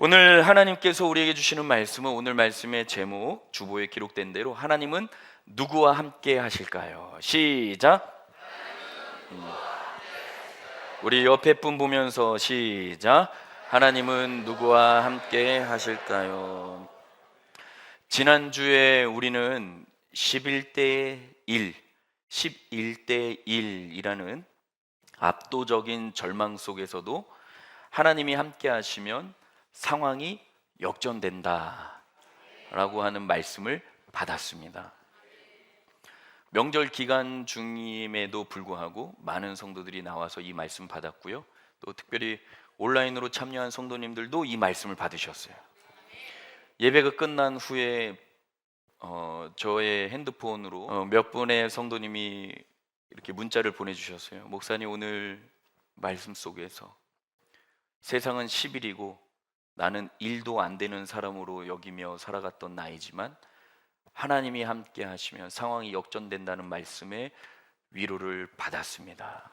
오늘 하나님께서 우리에게 주시는 말씀은 오늘 말씀의 제목 주보에 기록된 대로 하나님은 누구와 함께 하실까요? 시작. 우리 옆에 분 보면서 시작. 하나님은 누구와 함께 하실까요? 지난주에 우리는 11대 1, 11대 1이라는 압도적인 절망 속에서도 하나님이 함께 하시면 상황이 역전된다 라고 하는 말씀을 받았습니다. 명절 기간 중임에도 불구하고 많은 성도들이 나와서 이 말씀 받았고요. 또 특별히 온라인으로 참여한 성도님들도 이 말씀을 받으셨어요. 예배가 끝난 후에 저의 핸드폰으로 몇 분의 성도님이 이렇게 문자를 보내주셨어요. 목사님, 오늘 말씀 속에서 세상은 10일이고 나는 1도 안 되는 사람으로 여기며 살아갔던 나이지만 하나님이 함께 하시면 상황이 역전된다는 말씀에 위로를 받았습니다.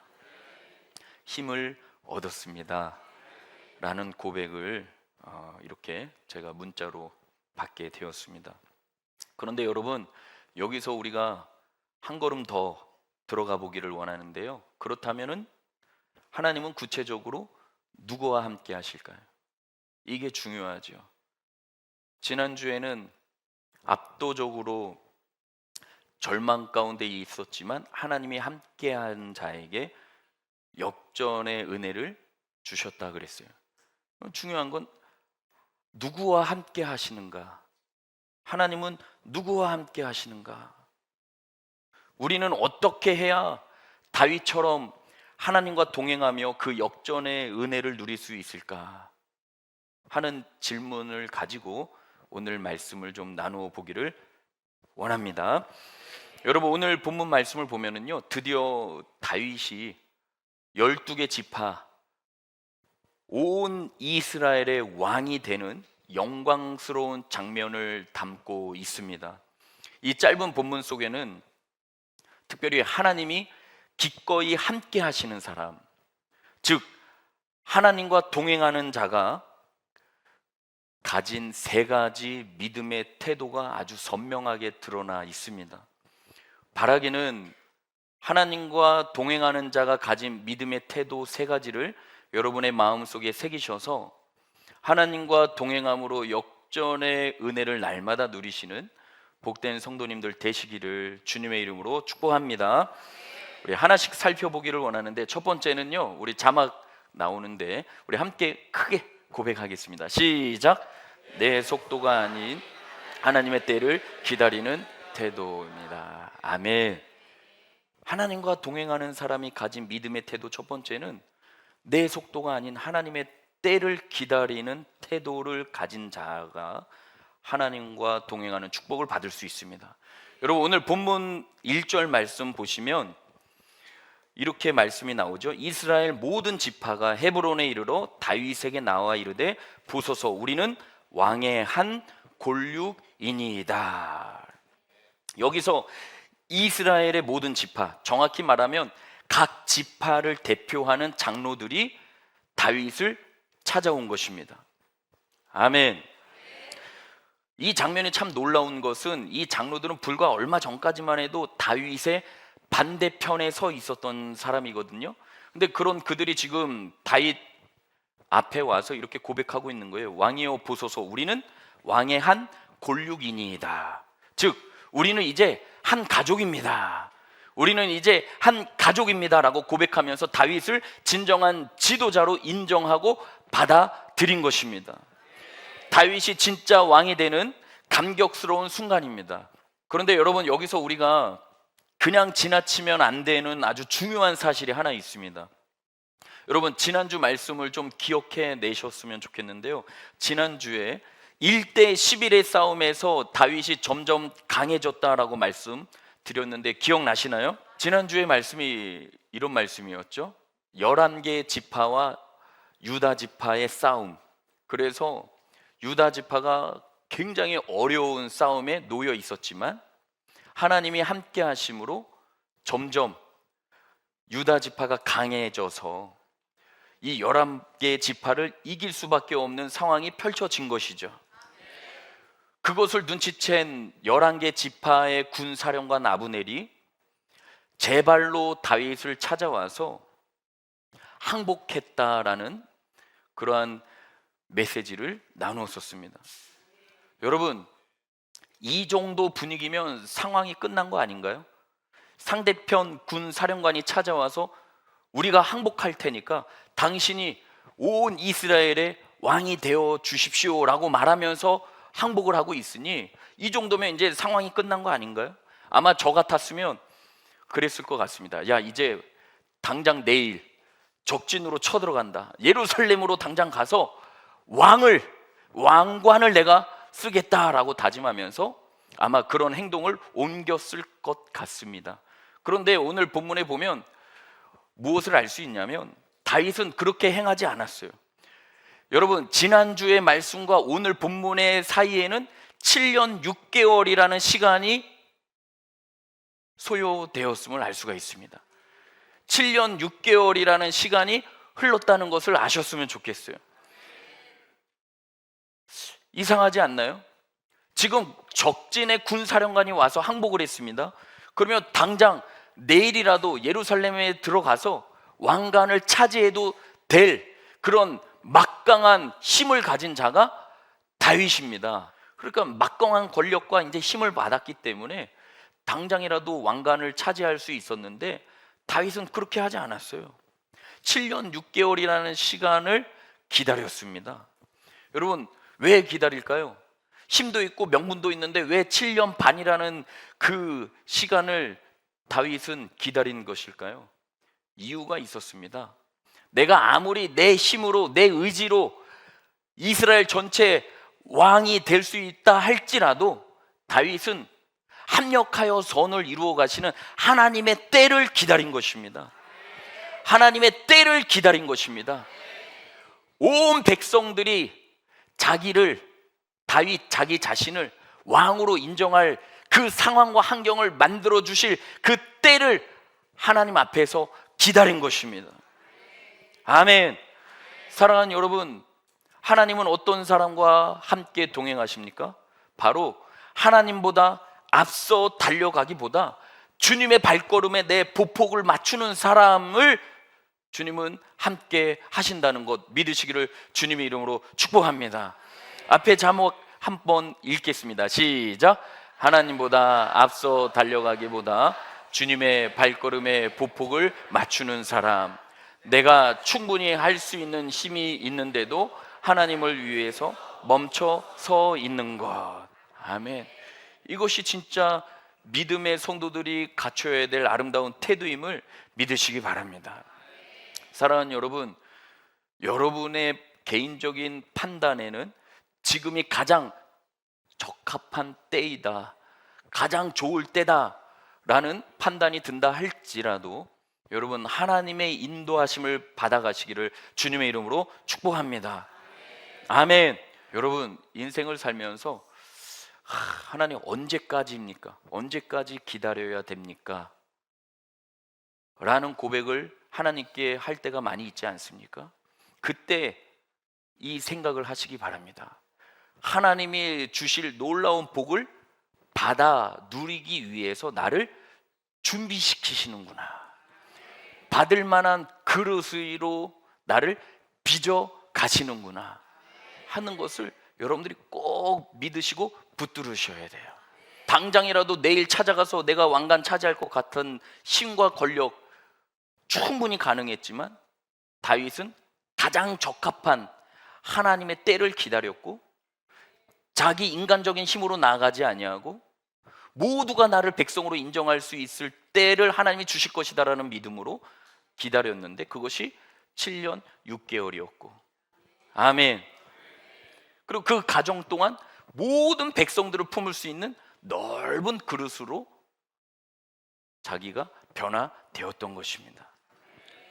힘을 얻었습니다 라는 고백을 이렇게 제가 문자로 받게 되었습니다. 그런데 여러분, 여기서 우리가 한 걸음 더 들어가 보기를 원하는데요, 그렇다면은 하나님은 구체적으로 누구와 함께 하실까요? 이게 중요하죠. 지난주에는 압도적으로 절망 가운데 있었지만 하나님이 함께한 자에게 역전의 은혜를 주셨다 그랬어요. 중요한 건 누구와 함께 하시는가? 하나님은 누구와 함께 하시는가? 우리는 어떻게 해야 다윗처럼 하나님과 동행하며 그 역전의 은혜를 누릴 수 있을까 하는 질문을 가지고 오늘 말씀을 좀 나누어 보기를 원합니다. 여러분, 오늘 본문 말씀을 보면은요, 드디어 다윗이 12개 지파 온 이스라엘의 왕이 되는 영광스러운 장면을 담고 있습니다. 이 짧은 본문 속에는 특별히 하나님이 기꺼이 함께 하시는 사람, 즉 하나님과 동행하는 자가 가진 세 가지 믿음의 태도가 아주 선명하게 드러나 있습니다. 바라기는 하나님과 동행하는 자가 가진 믿음의 태도 세 가지를 여러분의 마음속에 새기셔서 하나님과 동행함으로 역전의 은혜를 날마다 누리시는 복된 성도님들 되시기를 주님의 이름으로 축복합니다. 우리 하나씩 살펴보기를 원하는데, 첫 번째는요, 우리 자막 나오는데 우리 함께 크게 고백하겠습니다. 시작. 내 속도가 아닌 하나님의 때를 기다리는 태도입니다. 아멘. 하나님과 동행하는 사람이 가진 믿음의 태도 첫 번째는 내 속도가 아닌 하나님의 때를 기다리는 태도를 가진 자가 하나님과 동행하는 축복을 받을 수 있습니다. 여러분, 오늘 본문 1절 말씀 보시면 이렇게 말씀이 나오죠. 이스라엘 모든 지파가 헤브론에 이르러 다윗에게 나와 이르되 보소서, 우리는 왕의 한 골육이니이다. 여기서 이스라엘의 모든 지파, 정확히 말하면 각 지파를 대표하는 장로들이 다윗을 찾아온 것입니다. 아멘. 이 장면이 참 놀라운 것은 이 장로들은 불과 얼마 전까지만 해도 다윗의 반대편에 서 있었던 사람이거든요. 근데 그런 그들이 지금 다윗 앞에 와서 이렇게 고백하고 있는 거예요. 왕이여 보소서, 우리는 왕의 한 골육이니이다. 즉 우리는 이제 한 가족입니다. 우리는 이제 한 가족입니다 라고 고백하면서 다윗을 진정한 지도자로 인정하고 받아들인 것입니다. 다윗이 진짜 왕이 되는 감격스러운 순간입니다. 그런데 여러분, 여기서 우리가 그냥 지나치면 안 되는 아주 중요한 사실이 하나 있습니다. 여러분, 지난주 말씀을 좀 기억해 내셨으면 좋겠는데요, 지난주에 1대 11의 싸움에서 다윗이 점점 강해졌다라고 말씀드렸는데 기억나시나요? 지난주의 말씀이 이런 말씀이었죠. 11개 지파와 유다 지파의 싸움. 그래서 유다 지파가 굉장히 어려운 싸움에 놓여 있었지만 하나님이 함께 하심으로 점점 유다 지파가 강해져서 이 11개의 지파를 이길 수밖에 없는 상황이 펼쳐진 것이죠. 그것을 눈치챈 11개 지파의 군사령관 아브넬이 제 발로 다윗을 찾아와서 항복했다라는 그러한 메시지를 나누었었습니다. 여러분, 이 정도 분위기면 상황이 끝난 거 아닌가요? 상대편 군 사령관이 찾아와서 우리가 항복할 테니까 당신이 온 이스라엘의 왕이 되어 주십시오라고 말하면서 항복을 하고 있으니 이 정도면 이제 상황이 끝난 거 아닌가요? 아마 저 같았으면 그랬을 것 같습니다. 야, 이제 당장 내일 적진으로 쳐들어간다. 예루살렘으로 당장 가서 왕관을 내가 쓰겠다라고 다짐하면서 아마 그런 행동을 옮겼을 것 같습니다. 그런데 오늘 본문에 보면 무엇을 알 수 있냐면 다윗은 그렇게 행하지 않았어요. 여러분, 지난주의 말씀과 오늘 본문의 사이에는 7년 6개월이라는 시간이 소요되었음을 알 수가 있습니다. 7년 6개월이라는 시간이 흘렀다는 것을 아셨으면 좋겠어요. 이상하지 않나요? 지금 적진의 군사령관이 와서 항복을 했습니다. 그러면 당장 내일이라도 예루살렘에 들어가서 왕관을 차지해도 될 그런 막강한 힘을 가진 자가 다윗입니다. 그러니까 막강한 권력과 이제 힘을 받았기 때문에 당장이라도 왕관을 차지할 수 있었는데 다윗은 그렇게 하지 않았어요. 7년 6개월이라는 시간을 기다렸습니다. 여러분, 왜 기다릴까요? 힘도 있고 명분도 있는데 왜 7년 반이라는 그 시간을 다윗은 기다린 것일까요? 이유가 있었습니다. 내가 아무리 내 힘으로 내 의지로 이스라엘 전체 왕이 될 수 있다 할지라도 다윗은 합력하여 선을 이루어 가시는 하나님의 때를 기다린 것입니다. 하나님의 때를 기다린 것입니다. 온 백성들이 다윗 자기 자신을 왕으로 인정할 그 상황과 환경을 만들어 주실 그 때를 하나님 앞에서 기다린 것입니다. 아멘. 사랑하는 여러분, 하나님은 어떤 사람과 함께 동행하십니까? 바로 하나님보다 앞서 달려가기보다 주님의 발걸음에 내 보폭을 맞추는 사람을 주님은 함께 하신다는 것 믿으시기를 주님의 이름으로 축복합니다. 앞에 제목 한번 읽겠습니다. 시작. 하나님보다 앞서 달려가기보다 주님의 발걸음에 보폭을 맞추는 사람. 내가 충분히 할 수 있는 힘이 있는데도 하나님을 위해서 멈춰 서 있는 것. 아멘. 이것이 진짜 믿음의 성도들이 갖춰야 될 아름다운 태도임을 믿으시기 바랍니다. 사랑하는 여러분, 여러분의 개인적인 판단에는 지금이 가장 적합한 때이다, 가장 좋을 때다 라는 판단이 든다 할지라도 여러분, 하나님의 인도하심을 받아가시기를 주님의 이름으로 축복합니다. 아멘. 여러분, 인생을 살면서 하나님 언제까지입니까? 언제까지 기다려야 됩니까? 라는 고백을 하나님께 할 때가 많이 있지 않습니까? 그때 이 생각을 하시기 바랍니다. 하나님이 주실 놀라운 복을 받아 누리기 위해서 나를 준비시키시는구나, 받을 만한 그릇으로 나를 빚어 가시는구나 하는 것을 여러분들이 꼭 믿으시고 붙들으셔야 돼요. 당장이라도 내일 찾아가서 내가 왕관 차지할 것 같은 힘과 권력 충분히 가능했지만 다윗은 가장 적합한 하나님의 때를 기다렸고 자기 인간적인 힘으로 나아가지 아니하고 모두가 나를 백성으로 인정할 수 있을 때를 하나님이 주실 것이다라는 믿음으로 기다렸는데 그것이 7년 6개월이었고 아멘. 그리고 그 과정 동안 모든 백성들을 품을 수 있는 넓은 그릇으로 자기가 변화되었던 것입니다.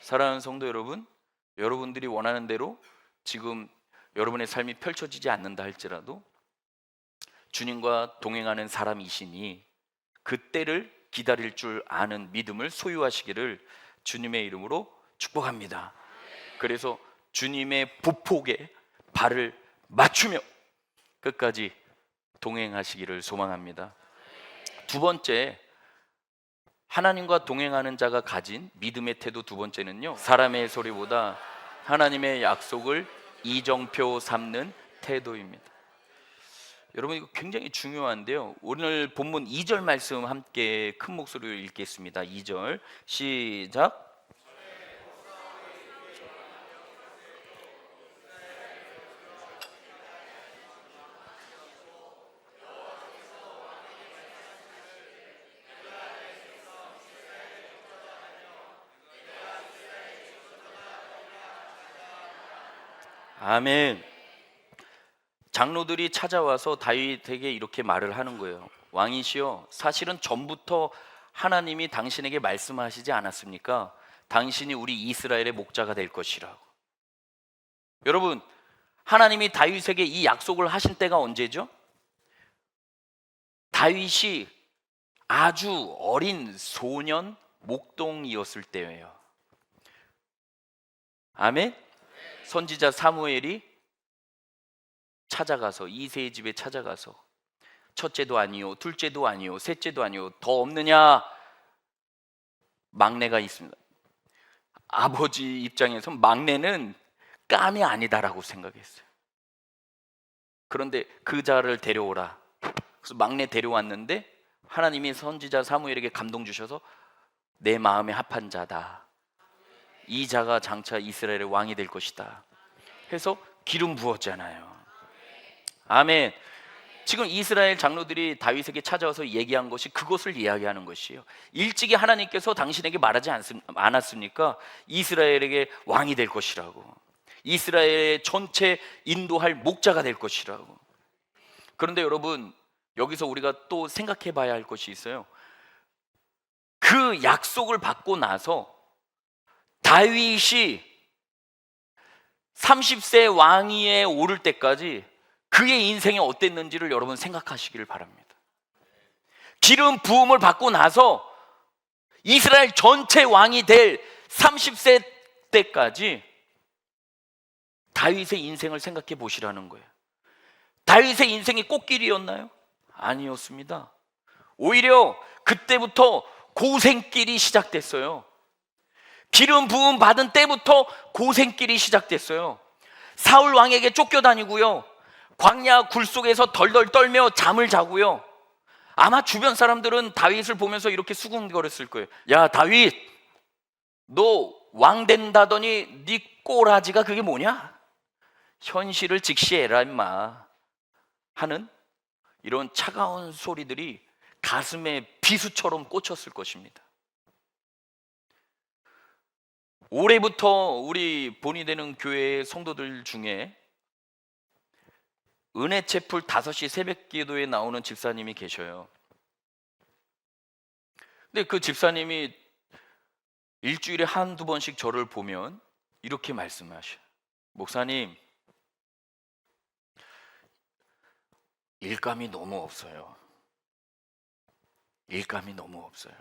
사랑하는 성도 여러분, 여러분들이 원하는 대로 지금 여러분의 삶이 펼쳐지지 않는다 할지라도 주님과 동행하는 사람이시니 그 때를 기다릴 줄 아는 믿음을 소유하시기를 주님의 이름으로 축복합니다. 그래서 주님의 보폭에 발을 맞추며 끝까지 동행하시기를 소망합니다. 두 번째, 하나님과 동행하는 자가 가진 믿음의 태도 두 번째는요, 사람의 소리보다 하나님의 약속을 이정표 삼는 태도입니다. 여러분, 이거 굉장히 중요한데요, 오늘 본문 2절 말씀 함께 큰 목소리로 읽겠습니다. 2절 시작. 아멘. 장로들이 찾아와서 다윗에게 이렇게 말을 하는 거예요. 왕이시여, 사실은 전부터 하나님이 당신에게 말씀하시지 않았습니까? 당신이 우리 이스라엘의 목자가 될 것이라고. 여러분, 하나님이 다윗에게 이 약속을 하신 때가 언제죠? 다윗이 아주 어린 소년 목동이었을 때예요. 아멘. 선지자 사무엘이 찾아가서, 이새의 집에 찾아가서 첫째도 아니요, 둘째도 아니요, 셋째도 아니요, 더 없느냐? 막내가 있습니다. 아버지 입장에서 막내는 깜이 아니다라고 생각했어요. 그런데 그 자를 데려오라. 그래서 막내 데려왔는데 하나님이 선지자 사무엘에게 감동 주셔서 내 마음에 합한 자다, 이 자가 장차 이스라엘의 왕이 될 것이다 해서 기름 부었잖아요. 아멘. 지금 이스라엘 장로들이 다윗에게 찾아와서 얘기한 것이 그것을 이야기하는 것이에요. 일찍이 하나님께서 당신에게 말하지 않았습니까? 이스라엘에게 왕이 될 것이라고, 이스라엘의 전체 인도할 목자가 될 것이라고. 그런데 여러분, 여기서 우리가 또 생각해 봐야 할 것이 있어요. 그 약속을 받고 나서 다윗이 30세 왕위에 오를 때까지 그의 인생이 어땠는지를 여러분 생각하시기를 바랍니다. 기름 부음을 받고 나서 이스라엘 전체 왕이 될 30세 때까지 다윗의 인생을 생각해 보시라는 거예요. 다윗의 인생이 꽃길이었나요? 아니었습니다. 오히려 그때부터 고생길이 시작됐어요. 기름 부음 받은 때부터 고생길이 시작됐어요. 사울 왕에게 쫓겨다니고요, 광야 굴 속에서 덜덜 떨며 잠을 자고요. 아마 주변 사람들은 다윗을 보면서 이렇게 수군거렸을 거예요. 야 다윗, 너 왕 된다더니 네 꼬라지가 그게 뭐냐? 현실을 직시해라 임마 하는 이런 차가운 소리들이 가슴에 비수처럼 꽂혔을 것입니다. 올해부터 우리 본이 되는 교회 성도들 중에 은혜채풀 5시 새벽 기도에 나오는 집사님이 계셔요. 근데 그 집사님이 일주일에 한두 번씩 저를 보면 이렇게 말씀하셔요. 목사님, 일감이 너무 없어요. 일감이 너무 없어요.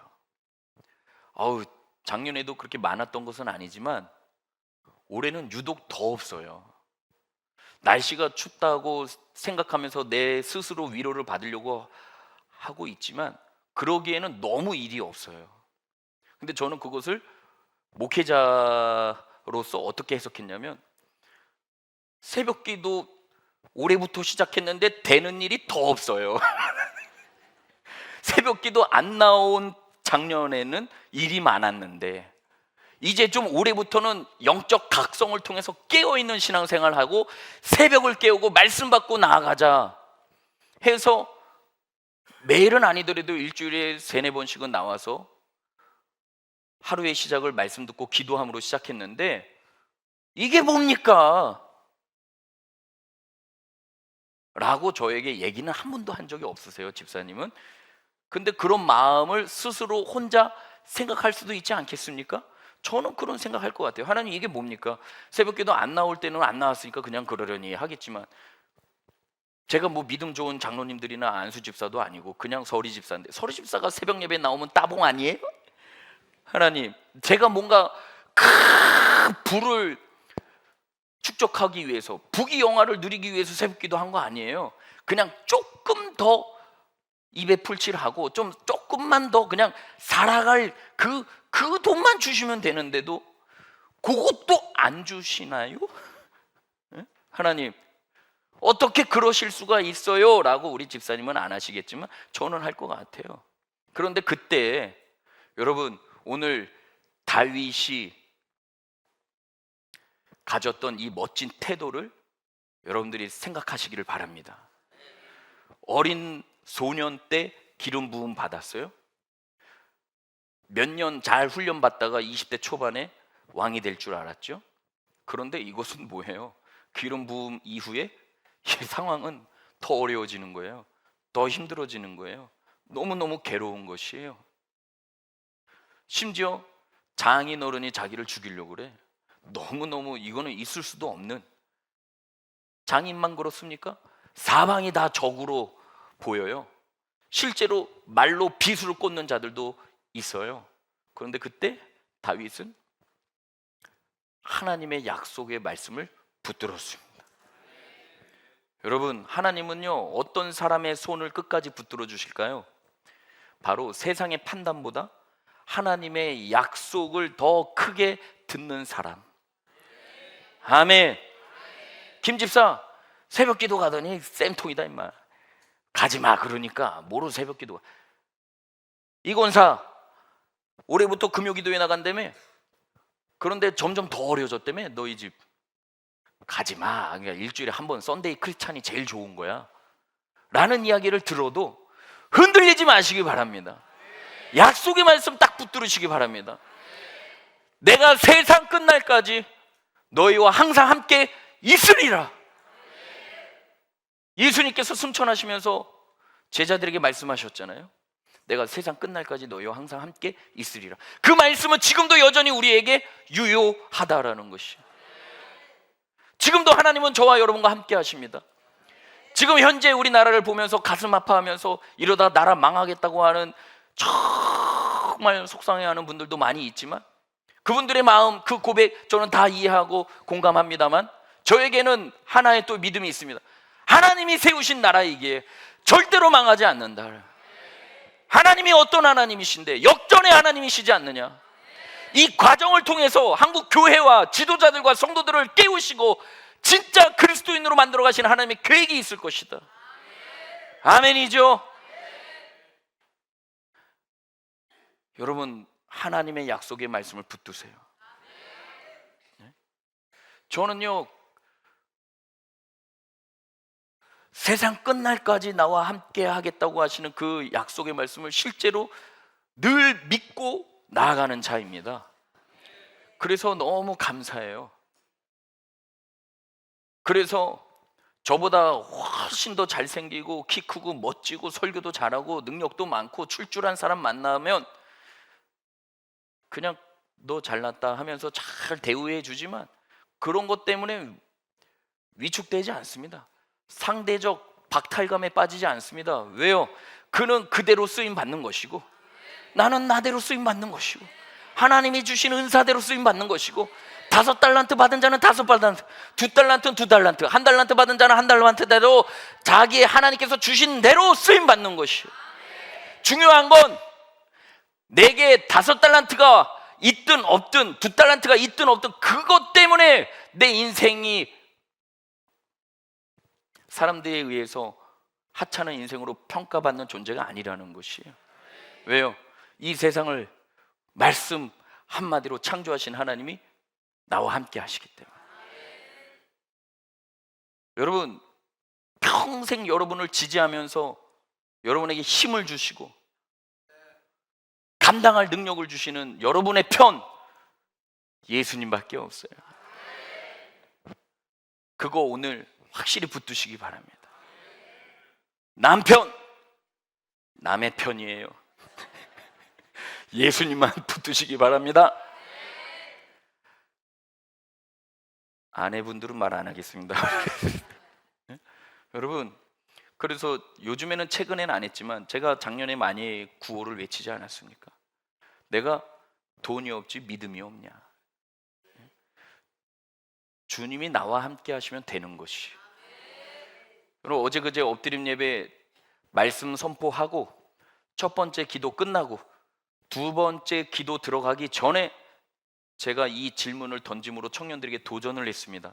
아우, 작년에도 그렇게 많았던 것은 아니지만 올해는 유독 더 없어요. 날씨가 춥다고 생각하면서 내 스스로 위로를 받으려고 하고 있지만 그러기에는 너무 일이 없어요. 근데 저는 그것을 목회자로서 어떻게 해석했냐면, 새벽기도 올해부터 시작했는데 되는 일이 더 없어요. 새벽기도 안 나온 작년에는 일이 많았는데 이제 좀 올해부터는 영적 각성을 통해서 깨어있는 신앙생활하고 새벽을 깨우고 말씀 받고 나아가자 해서 매일은 아니더라도 일주일에 3-4번씩은 나와서 하루의 시작을 말씀 듣고 기도함으로 시작했는데 이게 뭡니까? 라고 저에게 얘기는 한 번도 한 적이 없으세요, 집사님은. 근데 그런 마음을 스스로 혼자 생각할 수도 있지 않겠습니까? 저는 그런 생각할 것 같아요. 하나님, 이게 뭡니까? 새벽기도 안 나올 때는 안 나왔으니까 그냥 그러려니 하겠지만, 제가 뭐 믿음 좋은 장로님들이나 안수 집사도 아니고 그냥 서리 집사인데 서리 집사가 새벽 예배 나오면 따봉 아니에요? 하나님, 제가 뭔가 큰 불을 축적하기 위해서, 부귀영화를 누리기 위해서 새벽기도 한 거 아니에요. 그냥 조금 더 입에 풀칠하고 조금만 더 그냥 살아갈 그 돈만 주시면 되는데도 그것도 안 주시나요? 예? 하나님 어떻게 그러실 수가 있어요? 라고 우리 집사님은 안 하시겠지만 저는 할 것 같아요. 그런데 그때 여러분, 오늘 다윗이 가졌던 이 멋진 태도를 여러분들이 생각하시기를 바랍니다. 어린 소년 때 기름 부음 받았어요. 몇 년 잘 훈련받다가 20대 초반에 왕이 될 줄 알았죠. 그런데 이것은 뭐예요? 기름 부음 이후에 이 상황은 더 어려워지는 거예요. 더 힘들어지는 거예요. 너무너무 괴로운 것이에요. 심지어 장인 어른이 자기를 죽이려고 그래. 너무너무 이거는 있을 수도 없는. 장인만 그렇습니까? 사방이 다 적으로 보여요. 실제로 말로 비수를 꽂는 자들도 있어요. 그런데 그때 다윗은 하나님의 약속의 말씀을 붙들었습니다. 여러분, 하나님은요 어떤 사람의 손을 끝까지 붙들어 주실까요? 바로 세상의 판단보다 하나님의 약속을 더 크게 듣는 사람. 아멘. 김 집사 새벽 기도 가더니 쌤통이다 임마. 가지마 그러니까 뭐로 새벽 기도가. 이 권사 올해부터 금요기도에 나간다며. 그런데 점점 더 어려워졌다며. 너희 집 가지마. 그러니까 일주일에 한 번 썬데이 크리스찬이 제일 좋은 거야 라는 이야기를 들어도 흔들리지 마시기 바랍니다. 약속의 말씀 딱 붙들으시기 바랍니다. 내가 세상 끝날까지 너희와 항상 함께 있으리라. 예수님께서 승천하시면서 제자들에게 말씀하셨잖아요. 내가 세상 끝날까지 너희와 항상 함께 있으리라. 그 말씀은 지금도 여전히 우리에게 유효하다라는 것이에요. 지금도 하나님은 저와 여러분과 함께 하십니다. 지금 현재 우리나라를 보면서 가슴 아파하면서 이러다 나라 망하겠다고 하는 정말 속상해하는 분들도 많이 있지만 그분들의 마음, 그 고백 저는 다 이해하고 공감합니다만 저에게는 하나의 또 믿음이 있습니다. 하나님이 세우신 나라이기에 절대로 망하지 않는다. 하나님이 어떤 하나님이신데 역전의 하나님이시지 않느냐. 이 과정을 통해서 한국 교회와 지도자들과 성도들을 깨우시고 진짜 그리스도인으로 만들어 가시는 하나님의 계획이 있을 것이다. 아멘이죠. 여러분, 하나님의 약속의 말씀을 붙드세요. 저는요 세상 끝날까지 나와 함께 하겠다고 하시는 그 약속의 말씀을 실제로 늘 믿고 나아가는 자입니다. 그래서 너무 감사해요. 그래서 저보다 훨씬 더 잘생기고 키 크고 멋지고 설교도 잘하고 능력도 많고 출중한 사람 만나면 그냥 너 잘났다 하면서 잘 대우해 주지만 그런 것 때문에 위축되지 않습니다. 상대적 박탈감에 빠지지 않습니다. 왜요? 그는 그대로 쓰임 받는 것이고 나는 나대로 쓰임 받는 것이고 하나님이 주신 은사대로 쓰임 받는 것이고 5달란트 받은 자는 5달란트, 2달란트는 2달란트, 1달란트 받은 자는 1달란트대로 자기 하나님께서 주신 대로 쓰임 받는 것이요. 중요한 건 내게 5달란트가 있든 없든 2달란트가 있든 없든 그것 때문에 내 인생이 사람들에 의해서 하찮은 인생으로 평가받는 존재가 아니라는 것이에요. 왜요? 이 세상을 말씀 한마디로 창조하신 하나님이 나와 함께 하시기 때문에. 여러분, 평생 여러분을 지지하면서 여러분에게 힘을 주시고 감당할 능력을 주시는 여러분의 편 예수님밖에 없어요. 그거 오늘 확실히 붙드시기 바랍니다. 남편 남의 편이에요. 예수님만 붙드시기 바랍니다. 아내분들은 말 안 하겠습니다. 여러분, 그래서 요즘에는 최근에는 안 했지만 제가 작년에 많이 구호를 외치지 않았습니까? 내가 돈이 없지 믿음이 없냐. 주님이 나와 함께 하시면 되는 것이. 그리고 어제 그제 엎드림 예배 말씀 선포하고 첫 번째 기도 끝나고 두 번째 기도 들어가기 전에 제가 이 질문을 던짐으로 청년들에게 도전을 했습니다.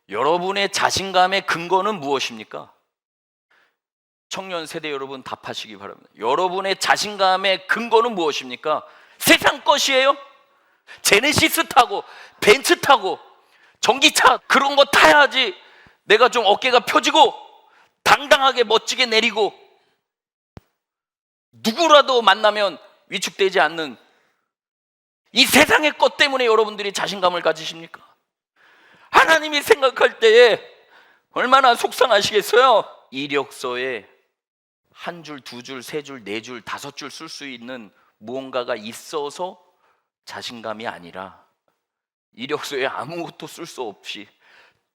여러분의 자신감의 근거는 무엇입니까? 청년 세대 여러분 답하시기 바랍니다. 여러분의 자신감의 근거는 무엇입니까? 세상 것이에요? 제네시스 타고 벤츠 타고 전기차 그런 거 타야지 내가 좀 어깨가 펴지고 당당하게 멋지게 내리고 누구라도 만나면 위축되지 않는 이 세상의 것 때문에 여러분들이 자신감을 가지십니까? 하나님이 생각할 때에 얼마나 속상하시겠어요? 이력서에 한 줄, 두 줄, 세 줄, 네 줄, 다섯 줄 쓸 수 있는 무언가가 있어서 자신감이 아니라 이력서에 아무것도 쓸 수 없이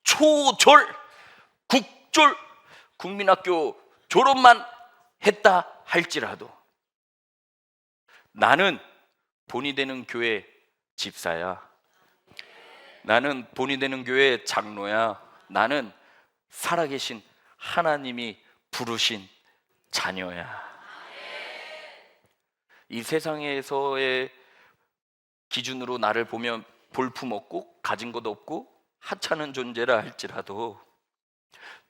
초졸, 국졸, 국민학교 졸업만 했다 할지라도 나는 본이 되는 교회 집사야, 나는 본이 되는 교회 장로야, 나는 살아계신 하나님이 부르신 자녀야. 이 세상에서의 기준으로 나를 보면 볼품없고 가진 것 없고 하찮은 존재라 할지라도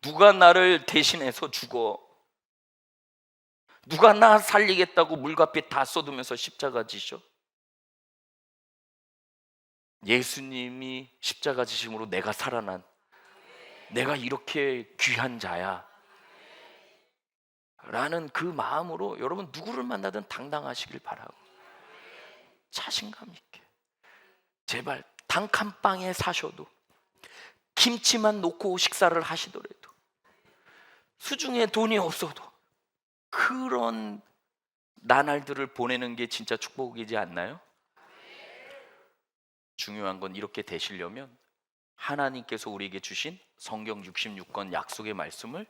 누가 나를 대신해서 죽어? 누가 나 살리겠다고 물과 빛 다 쏟으면서 십자가 지셔? 예수님이 십자가 지심으로 내가 살아난, 내가 이렇게 귀한 자야 라는 그 마음으로 여러분 누구를 만나든 당당하시길 바라고, 자신감 있게 제발 단칸방에 사셔도 김치만 놓고 식사를 하시더라도 수중에 돈이 없어도 그런 나날들을 보내는 게 진짜 축복이지 않나요? 중요한 건 이렇게 되시려면 하나님께서 우리에게 주신 성경 66권 약속의 말씀을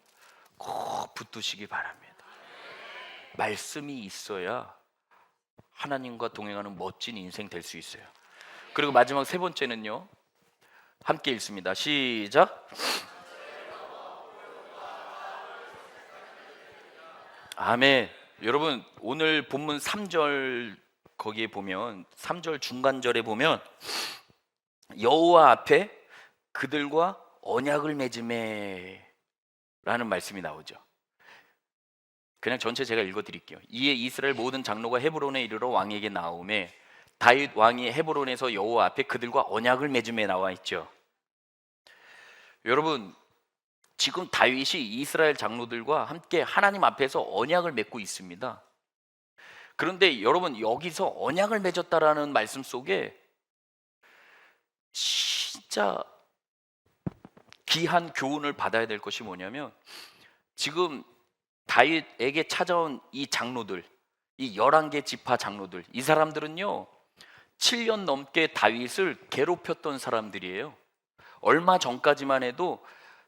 꼭 붙드시기 바랍니다. 말씀이 있어야 하나님과 동행하는 멋진 인생 될 수 있어요. 그리고 마지막 세 번째는요, 함께 읽습니다. 시작. 아멘. 여러분 오늘 본문 3절 거기에 보면 3절 중간절에 보면 여호와 앞에 그들과 언약을 맺음에 라는 말씀이 나오죠. 그냥 전체 제가 읽어드릴게요. 이에 이스라엘 모든 장로가 헤브론에 이르러 왕에게 나오매 다윗 왕이 헤브론에서 여호와 앞에 그들과 언약을 맺음에 나와 있죠. 여러분 지금 다윗이 이스라엘 장로들과 함께 하나님 앞에서 언약을 맺고 있습니다. 그런데 여러분 여기서 언약을 맺었다라는 말씀 속에 진짜 귀한 교훈을 받아야 될 것이 뭐냐면, 지금 다윗에게 찾아온 이 장로들, 이 11개 지파 장로들, 이 사람들은요 7년 넘게 다윗을 괴롭혔던 사람들이에요. 얼마 전까지만 해도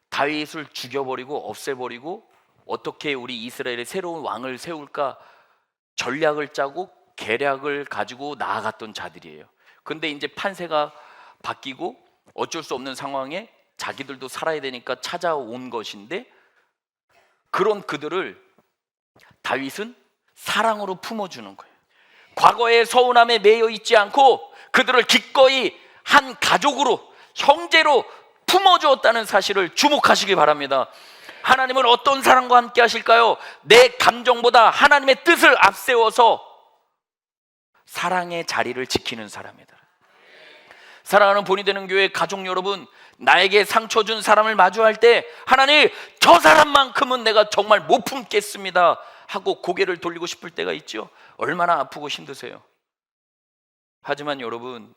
다윗을 죽여버리고 없애버리고 어떻게 우리 이스라엘의 새로운 왕을 세울까 전략을 짜고 계략을 가지고 나아갔던 자들이에요. 근데 이제 판세가 바뀌고 어쩔 수 없는 상황에 자기들도 살아야 되니까 찾아온 것인데, 그런 그들을 다윗은 사랑으로 품어주는 거예요. 과거의 서운함에 매여 있지 않고 그들을 기꺼이 한 가족으로, 형제로 품어주었다는 사실을 주목하시기 바랍니다. 하나님은 어떤 사랑과 함께 하실까요? 내 감정보다 하나님의 뜻을 앞세워서 사랑의 자리를 지키는 사람이다. 사랑하는 본이 되는 교회 가족 여러분, 나에게 상처 준 사람을 마주할 때 하나님 저 사람만큼은 내가 정말 못 품겠습니다 하고 고개를 돌리고 싶을 때가 있죠. 얼마나 아프고 힘드세요. 하지만 여러분,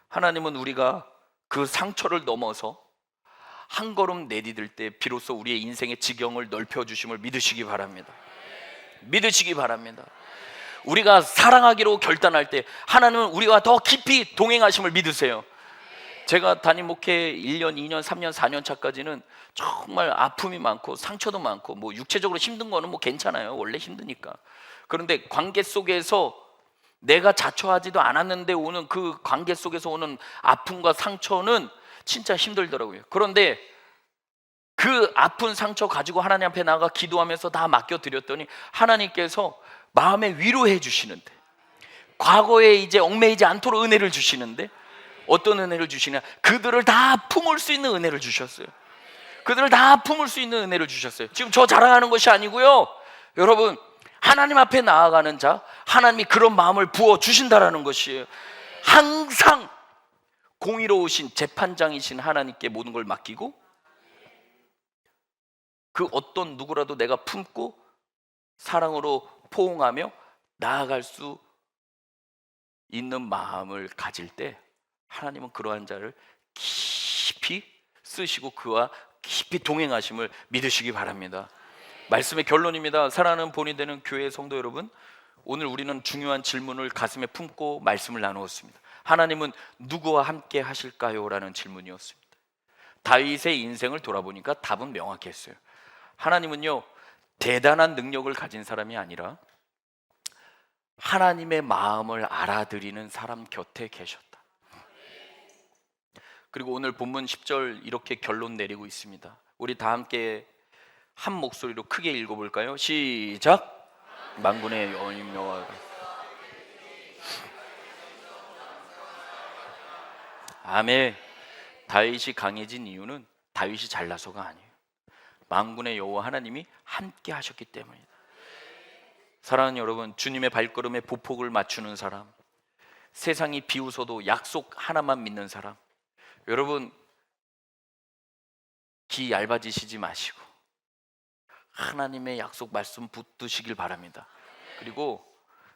하나님은 우리가 그 상처를 넘어서 한 걸음 내디딜 때 비로소 우리의 인생의 지경을 넓혀주심을 믿으시기 바랍니다. 믿으시기 바랍니다. 우리가 사랑하기로 결단할 때 하나님은 우리와 더 깊이 동행하심을 믿으세요. 제가 담임 목회 1년, 2년, 3년, 4년 차까지는 정말 아픔이 많고 상처도 많고 뭐 육체적으로 힘든 거는 뭐 괜찮아요. 원래 힘드니까. 그런데 관계 속에서 내가 자초하지도 않았는데 오는 그 관계 속에서 오는 아픔과 상처는 진짜 힘들더라고요. 그런데 그 아픈 상처 가지고 하나님 앞에 나가 기도하면서 다 맡겨드렸더니 하나님께서 마음에 위로해 주시는데, 과거에 이제 얽매이지 않도록 은혜를 주시는데, 어떤 은혜를 주시냐, 그들을 다 품을 수 있는 은혜를 주셨어요. 그들을 다 품을 수 있는 은혜를 주셨어요. 지금 저 자랑하는 것이 아니고요, 여러분, 하나님 앞에 나아가는 자, 하나님이 그런 마음을 부어 주신다라는 것이에요. 항상 공의로우신 재판장이신 하나님께 모든 걸 맡기고, 그 어떤 누구라도 내가 품고 사랑으로 포옹하며 나아갈 수 있는 마음을 가질 때, 하나님은 그러한 자를 깊이 쓰시고 그와 깊이 동행하심을 믿으시기 바랍니다. 말씀의 결론입니다. 사랑하는 본이 되는 교회 성도 여러분, 오늘 우리는 중요한 질문을 가슴에 품고 말씀을 나누었습니다. 하나님은 누구와 함께 하실까요? 라는 질문이었습니다. 다윗의 인생을 돌아보니까 답은 명확했어요. 하나님은요, 대단한 능력을 가진 사람이 아니라 하나님의 마음을 알아들이는 사람 곁에 계셨다. 그리고 오늘 본문 10절 이렇게 결론 내리고 있습니다. 우리 다 함께 한 목소리로 크게 읽어볼까요? 시작! 만군의 여호와님 여호와가. 아멘. 다윗이 강해진 이유는 다윗이 잘나서가 아니에요. 만군의 여호와 하나님이 함께 하셨기 때문이다. 사랑하는 여러분, 주님의 발걸음에 보폭을 맞추는 사람, 세상이 비웃어도 약속 하나만 믿는 사람, 여러분, 귀 얇아지시지 마시고 하나님의 약속 말씀 붙드시길 바랍니다. 그리고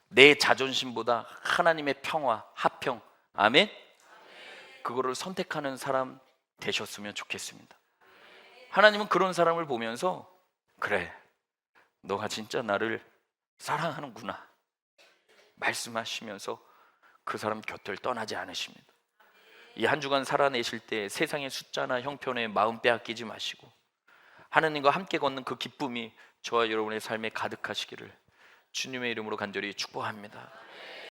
내 자존심보다 하나님의 평화, 화평, 아멘? 그거를 선택하는 사람 되셨으면 좋겠습니다. 하나님은 그런 사람을 보면서, 그래, 너가 진짜 나를 사랑하는구나 말씀하시면서 그 사람 곁을 떠나지 않으십니다. 이 한 주간 살아내실 때 세상의 숫자나 형편에 마음 빼앗기지 마시고 하나님과 함께 걷는 그 기쁨이 저와 여러분의 삶에 가득하시기를 주님의 이름으로 간절히 축복합니다.